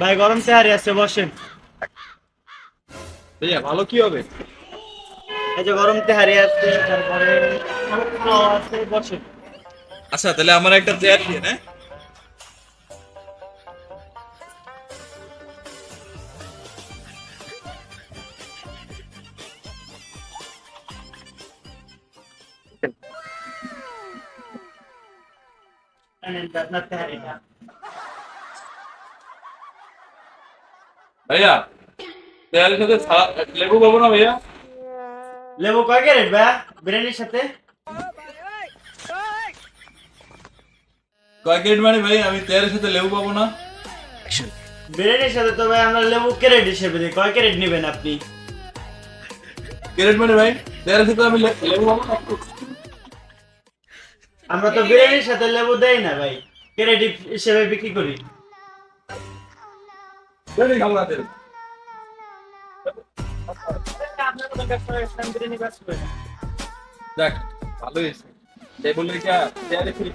ভাই গরম তেহারি আছে, বসেন। ভাইয়া ভালো কি হবে? এই যে গরম তেহারি আছে, তারপরে পোলাও আছে, বসেন। আচ্ছা তাহলে আমার একটা চেয়ার দিয়ে না। নেন আপনার তেহারিটা। ভাইয়া চেয়ারের সাথে লেবু পাবো না ভাইয়া? লেবু কয় ক্যারেট ভাই বিরিয়ানির সাথে? কয় ক্যারেট মানে ভাই, আমি চেয়ারের সাথে লেবু পাবো না? বিরিয়ানির সাথে তো ভাই আমরা লেবু ক্যারেট হিসেবে দিই। কয় ক্যারেট নেবেন আপনি? ক্যারেট মানে ভাই চেয়ারের সাথে আমি লেবু পাবো না? আমরা তো বিরিয়ানির সাথে লেবু দেই না ভাই, ক্যারেট হিসেবে বিক্রি করি। বিরিয়ানি খাবো না তেল। আপনার মতো ব্যবসা বিরিয়ানি ব্যবসা করেন। দেখ ভালোই হয়েছে। লেবু লেখা চেয়ারে ফিরে